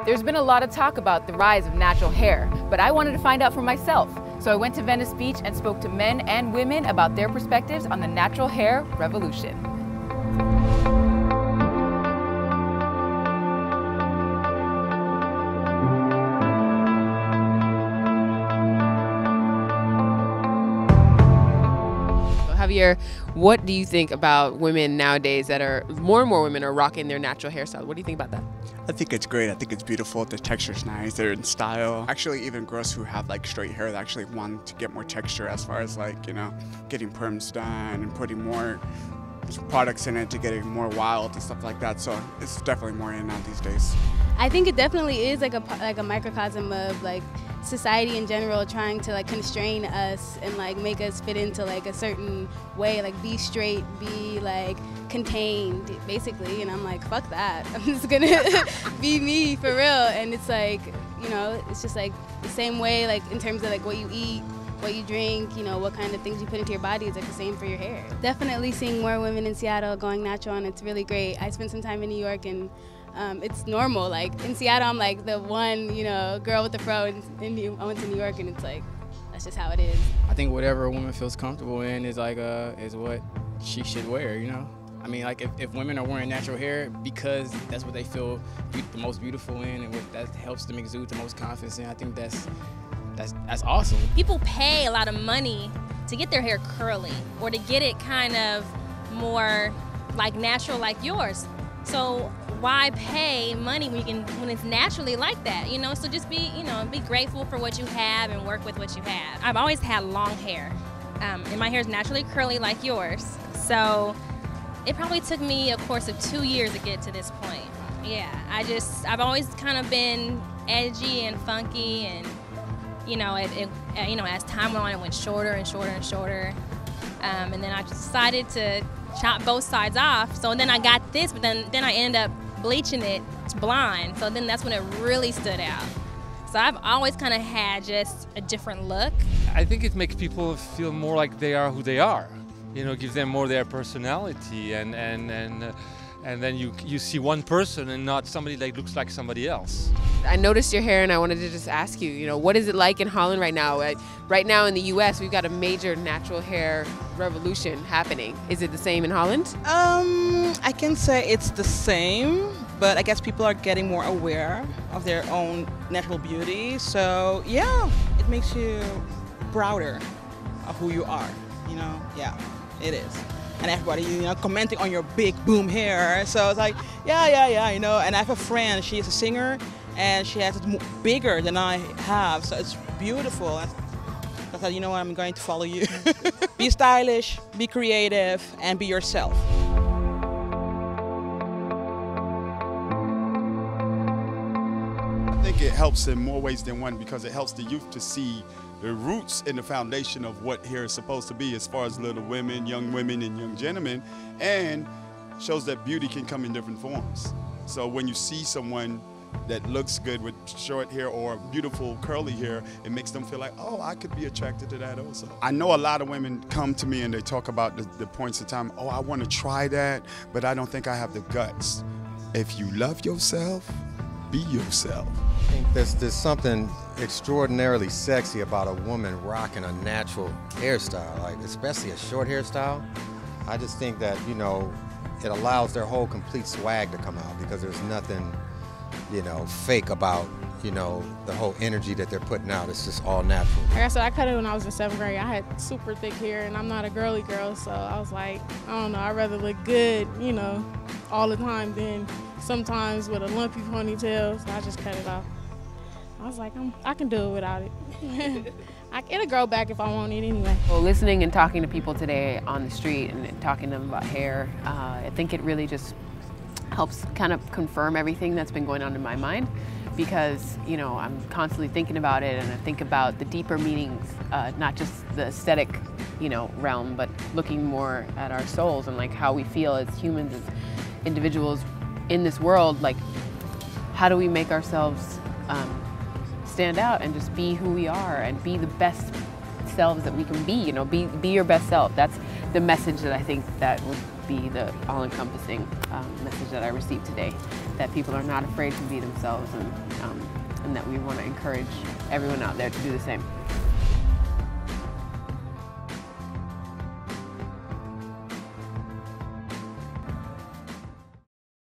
There's been a lot of talk about the rise of natural hair, but I wanted to find out for myself. So I went to Venice Beach and spoke to men and women about their perspectives on the natural hair revolution. Javier, what do you think about women nowadays that are, more and more women are rocking their natural hairstyle? What do you think about that? I think it's great. I think it's beautiful. The texture's nice. They're in style. Actually, even girls who have like straight hair, they actually want to get more texture as far as like, getting perms done and putting more products in it to get it more wild and stuff like that. So it's definitely more in now these days. I think it definitely is like a microcosm of like society in general trying to like constrain us and like make us fit into like a certain way, like be straight, be like contained basically, and I'm like, fuck that. I'm just gonna be me for real. And it's like, it's just like the same way, like in terms of like what you eat, what you drink, what kind of things you put into your body is like the same for your hair. Definitely seeing more women in Seattle going natural, and it's really great. I spent some time in New York, and it's normal. Like in Seattle, I'm like the one, girl with the fro. I went to New York, and it's like, that's just how it is. I think whatever a woman feels comfortable in is like is what she should wear. I mean, like if women are wearing natural hair because that's what they feel the most beautiful in, and what that helps them exude the most confidence in, I think that's awesome. People pay a lot of money to get their hair curly or to get it kind of more like natural like yours. So why pay money when it's naturally like that? So just be grateful for what you have and work with what you have. I've always had long hair, and my hair is naturally curly like yours. So it probably took me a course of 2 years to get to this point. Yeah, I've always kind of been edgy and funky, and as time went on, it went shorter and shorter and shorter. And then I decided to chop both sides off. So then I got this, but then I ended up bleaching it to blonde. So then that's when it really stood out. So I've always kind of had just a different look. I think it makes people feel more like they are who they are. Give them more their personality, and then you see one person and not somebody that looks like somebody else. I noticed your hair, and I wanted to just ask you, what is it like in Holland right now? Right now in the U.S., we've got a major natural hair revolution happening. Is it the same in Holland? I can say it's the same, but I guess people are getting more aware of their own natural beauty. So yeah, it makes you prouder of who you are. Yeah, it is. And everybody, commenting on your big boom hair. So it's like, yeah, And I have a friend, she is a singer, and she has it bigger than I have. So it's beautiful. I thought, what, I'm going to follow you. Be stylish, be creative, and be yourself. I think it helps in more ways than one because it helps the youth to see the roots and the foundation of what hair is supposed to be as far as little women, and young gentlemen, and shows that beauty can come in different forms. So when you see someone that looks good with short hair or beautiful curly hair, it makes them feel like, oh, I could be attracted to that also. I know a lot of women come to me and they talk about the points of time, oh, I want to try that, but I don't think I have the guts. If you love yourself, be yourself. I think there's something extraordinarily sexy about a woman rocking a natural hairstyle, like especially a short hairstyle. I just think that, it allows their whole complete swag to come out because there's nothing, fake about, the whole energy that they're putting out. It's just all natural. Like I said, I cut it when I was in 7th grade. I had super thick hair, and I'm not a girly girl, so I was like, I don't know, I'd rather look good, all the time than sometimes with a lumpy ponytail, so I just cut it off. I was like, I can do it without it. It'll grow back if I want it anyway. Well, listening and talking to people today on the street and talking to them about hair, I think it really just helps kind of confirm everything that's been going on in my mind, because I'm constantly thinking about it, and I think about the deeper meanings, not just the aesthetic realm, but looking more at our souls and like how we feel as humans, as individuals in this world. Like, how do we make ourselves stand out and just be who we are and be the best selves that we can be? Be your best self. That's the message that I think that be the all-encompassing message that I received today, that people are not afraid to be themselves, and that we want to encourage everyone out there to do the same.